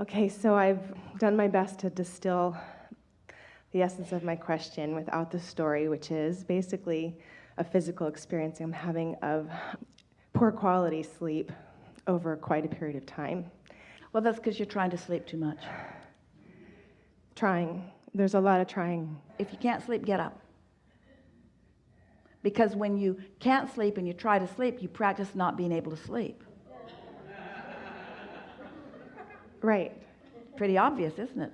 Okay, so I've done my best to distill the essence of my question without the story, which is basically a physical experience I'm having of poor quality sleep over quite a period of time. Well, that's because you're trying to sleep too much. Trying. There's a lot of trying. If you can't sleep, get up. Because when you can't sleep and you try to sleep, you practice not being able to sleep. Right. Pretty obvious, isn't it?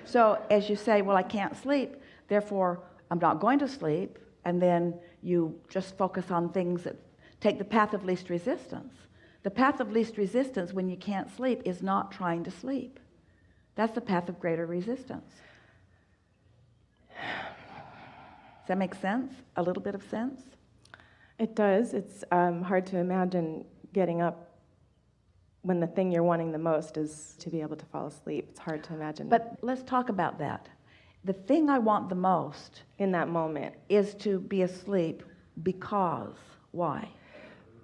So as you say, well, I can't sleep, therefore I'm not going to sleep, and then you just focus on things that take the path of least resistance. The path of least resistance when you can't sleep is not trying to sleep. That's the path of greater resistance. Does that make sense? A little bit of sense? It does. It's hard to imagine getting up when the thing you're wanting the most is to be able to fall asleep. It's hard to imagine. But let's talk about that. The thing I want the most in that moment is to be asleep because, why?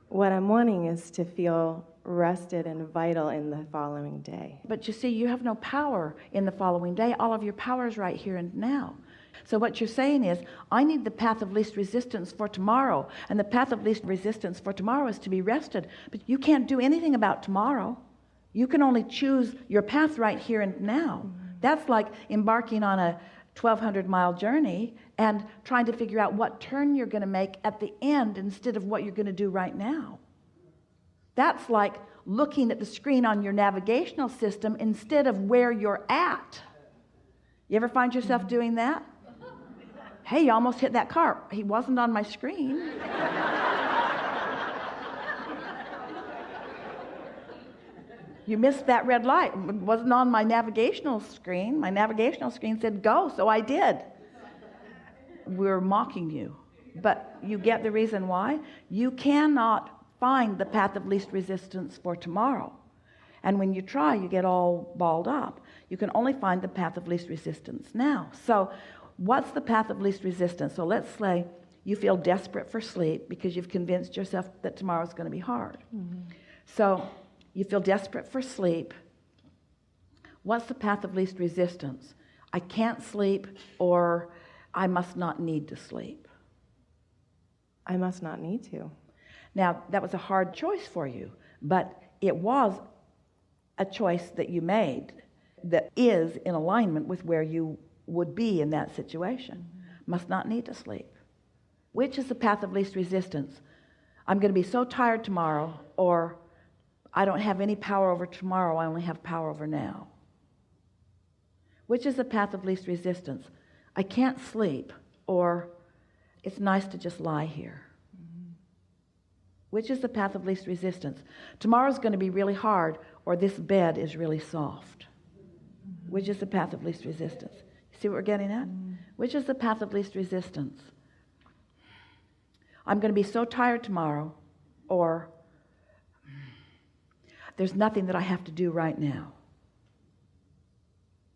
What I'm wanting is to feel rested and vital in the following day. But you see, you have no power in the following day. All of your power is right here and now. So what you're saying is, I need the path of least resistance for tomorrow, and the path of least resistance for tomorrow is to be rested. But you can't do anything about tomorrow. You can only choose your path right here and now. Mm-hmm. That's like embarking on a 1,200-mile journey and trying to figure out what turn you're going to make at the end instead of what you're going to do right now. That's like looking at the screen on your navigational system instead of where you're at. You ever find yourself doing that? Hey, you almost hit that car. He wasn't on my screen. You missed that red light. It wasn't on my navigational screen. My navigational screen said go, so I did. We're mocking you. But you get the reason why? You cannot find the path of least resistance for tomorrow. And when you try, you get all balled up. You can only find the path of least resistance now. So what's the path of least resistance? So let's say you feel desperate for sleep because you've convinced yourself that tomorrow's going to be hard. Mm-hmm. So you feel desperate for sleep. What's the path of least resistance? I can't sleep, or I must not need to sleep. I must not need to. Now, that was a hard choice for you, but it was a choice that you made that is in alignment with where you would be in that situation. Mm-hmm. Must not need to sleep. Which is the path of least resistance? I'm going to be so tired tomorrow, or I don't have any power over tomorrow, I only have power over now. Which is the path of least resistance? I can't sleep, or it's nice to just lie here. Mm-hmm. Which is the path of least resistance? Tomorrow's going to be really hard, or this bed is really soft. Mm-hmm. Which is the path of least resistance? See what we're getting at? Mm-hmm. Which is the path of least resistance? I'm going to be so tired tomorrow, or there's nothing that I have to do right now.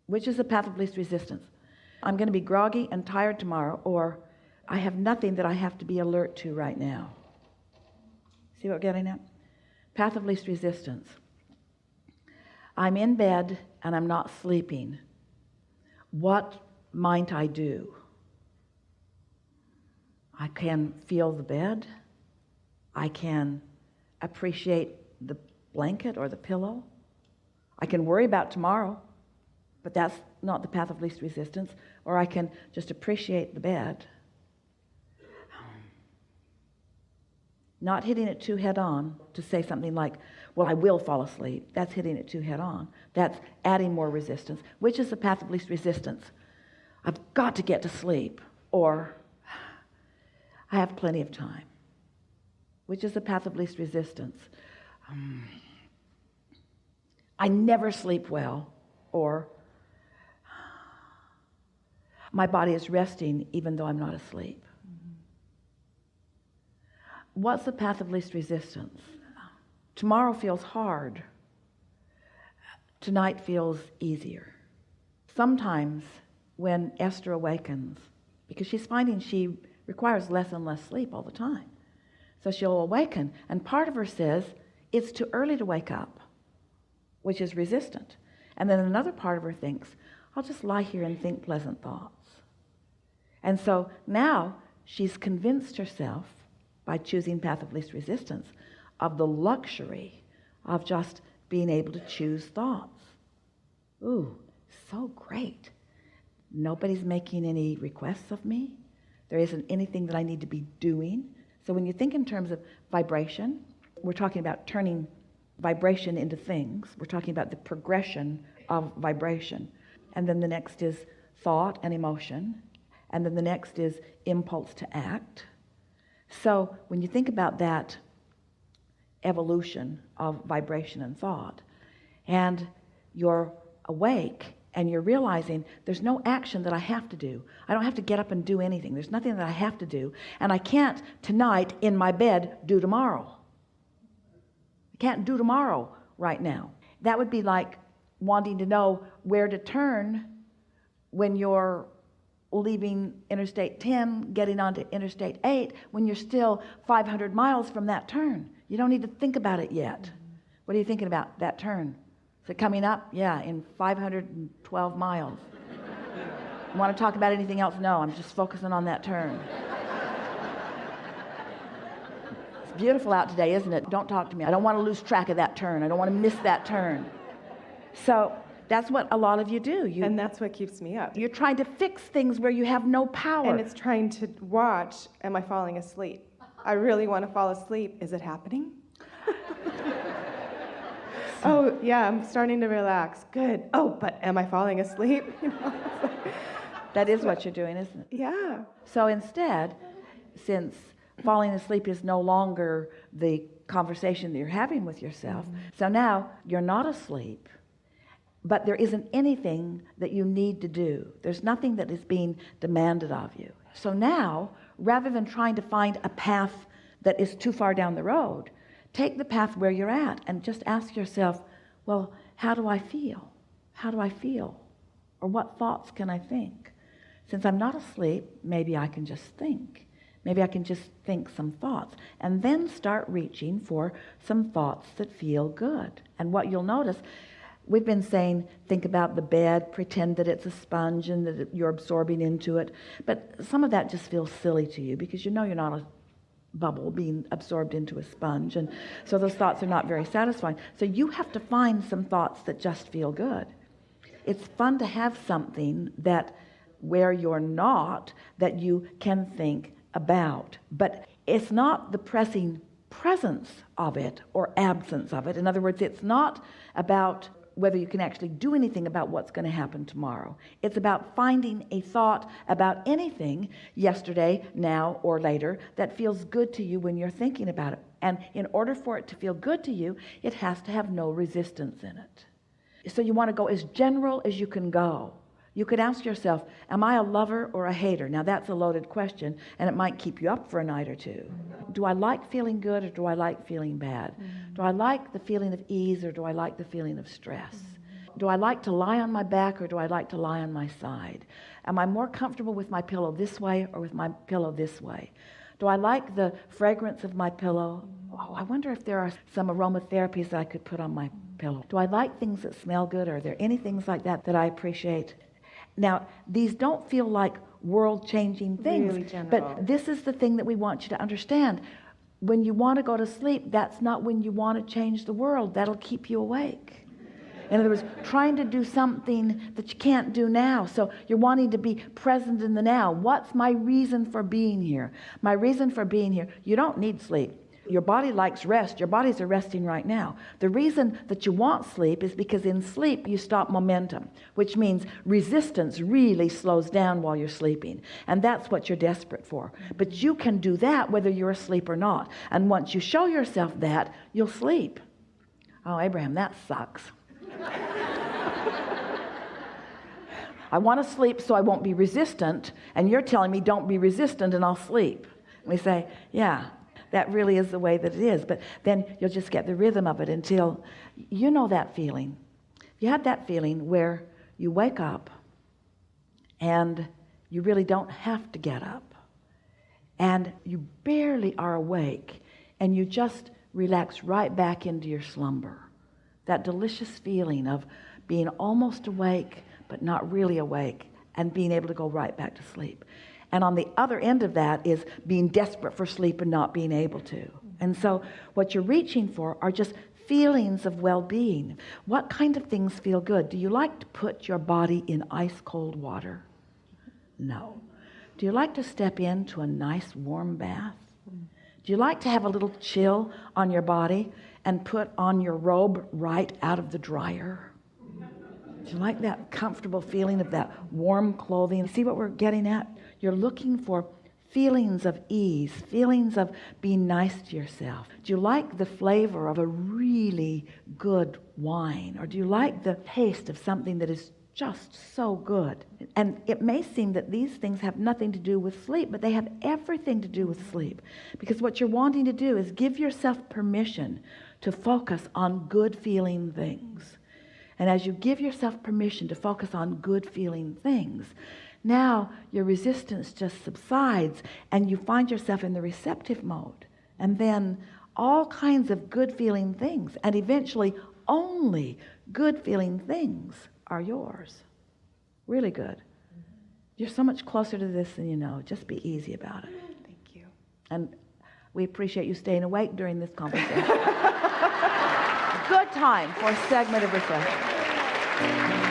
Which is the path of least resistance? I'm going to be groggy and tired tomorrow, or I have nothing that I have to be alert to right now. See what we're getting at? Path of least resistance. I'm in bed and I'm not sleeping. What might I do? I can feel the bed. I can appreciate the blanket or the pillow. I can worry about tomorrow, but that's not the path of least resistance. Or I can just appreciate the bed. Not hitting it too head on to say something like, well, I will fall asleep. That's hitting it too head on. That's adding more resistance. Which is the path of least resistance? I've got to get to sleep, or I have plenty of time. Which is the path of least resistance? I never sleep well, or my body is resting even though I'm not asleep. Mm-hmm. What's the path of least resistance? Tomorrow feels hard. Tonight feels easier. Sometimes when Esther awakens, because she's finding she requires less and less sleep all the time, so she'll awaken, and part of her says, it's too early to wake up, which is resistant. And then another part of her thinks, I'll just lie here and think pleasant thoughts. And so now she's convinced herself, by choosing path of least resistance, of the luxury of just being able to choose thoughts. Ooh, so great. Nobody's making any requests of me. There isn't anything that I need to be doing. So when you think in terms of vibration, we're talking about turning vibration into things. We're talking about the progression of vibration. And then the next is thought and emotion. And then the next is impulse to act. So when you think about that evolution of vibration and thought, and you're awake and you're realizing there's no action that I have to do. I don't have to get up and do anything. There's nothing that I have to do. And I can't tonight in my bed do tomorrow. I can't do tomorrow right now. That would be like wanting to know where to turn when you're leaving Interstate 10, getting onto Interstate 8, when you're still 500 miles from that turn. You don't need to think about it yet. What are you thinking about, that turn? Is it coming up? Yeah, in 512 miles. You want to talk about anything else? No, I'm just focusing on that turn. It's beautiful out today, isn't it? Don't talk to me. I don't want to lose track of that turn. I don't want to miss that turn. So that's what a lot of you do. And that's what keeps me up. You're trying to fix things where you have no power. And it's trying to watch, am I falling asleep? I really want to fall asleep. Is it happening? Oh, yeah, I'm starting to relax. Good. Oh, but am I falling asleep? You know, that is what you're doing, isn't it? Yeah. So instead, since falling asleep is no longer the conversation that you're having with yourself, so now you're not asleep, but there isn't anything that you need to do. There's nothing that is being demanded of you. So now, rather than trying to find a path that is too far down the road, take the path where you're at and just ask yourself, well, how do I feel? How do I feel? Or what thoughts can I think? Since I'm not asleep, maybe I can just think. Maybe I can just think some thoughts and then start reaching for some thoughts that feel good. And what you'll notice, we've been saying, think about the bed, pretend that it's a sponge and that you're absorbing into it. But some of that just feels silly to you because you know you're not a bubble being absorbed into a sponge. And so those thoughts are not very satisfying. So you have to find some thoughts that just feel good. It's fun to have something that where you're not, that you can think about. But it's not the pressing presence of it or absence of it. In other words, it's not about whether you can actually do anything about what's going to happen tomorrow. It's about finding a thought about anything, yesterday, now, or later, that feels good to you when you're thinking about it. And in order for it to feel good to you, it has to have no resistance in it. So you want to go as general as you can go. You could ask yourself, am I a lover or a hater? Now that's a loaded question, and it might keep you up for a night or two. Do I like feeling good or do I like feeling bad? Do I like the feeling of ease or do I like the feeling of stress? Do I like to lie on my back or do I like to lie on my side? Am I more comfortable with my pillow this way or with my pillow this way? Do I like the fragrance of my pillow? Oh, I wonder if there are some aromatherapies that I could put on my pillow. Do I like things that smell good? Are there any things like that that I appreciate? Now, these don't feel like world-changing things, really general. But this is the thing that we want you to understand. When you want to go to sleep, that's not when you want to change the world. That'll keep you awake. In other words, trying to do something that you can't do now. So you're wanting to be present in the now. What's my reason for being here? My reason for being here, you don't need sleep. Your body likes rest. Your bodies are resting right now. The reason that you want sleep is because in sleep you stop momentum, which means resistance really slows down while you're sleeping. And that's what you're desperate for. But you can do that whether you're asleep or not. And once you show yourself that, you'll sleep. Oh, Abraham, that sucks. I want to sleep so I won't be resistant, and you're telling me don't be resistant and I'll sleep. We say, yeah. That really is the way that it is. But then you'll just get the rhythm of it until you know that feeling. You had that feeling where you wake up and you really don't have to get up. And you barely are awake. And you just relax right back into your slumber. That delicious feeling of being almost awake, but not really awake, and being able to go right back to sleep. And on the other end of that is being desperate for sleep and not being able to. And so what you're reaching for are just feelings of well-being. What kind of things feel good? Do you like to put your body in ice cold water? No. Do you like to step into a nice warm bath? Do you like to have a little chill on your body and put on your robe right out of the dryer? Do you like that comfortable feeling of that warm clothing? See what we're getting at? You're looking for feelings of ease, feelings of being nice to yourself. Do you like the flavor of a really good wine? Or do you like the taste of something that is just so good? And it may seem that these things have nothing to do with sleep, but they have everything to do with sleep. Because what you're wanting to do is give yourself permission to focus on good feeling things. And as you give yourself permission to focus on good feeling things, now your resistance just subsides and you find yourself in the receptive mode. And then all kinds of good feeling things, and eventually only good feeling things, are yours. Really good. You're so much closer to this than you know. Just be easy about it. Thank you. And we appreciate you staying awake during this conversation. Good time for a segment of reflection.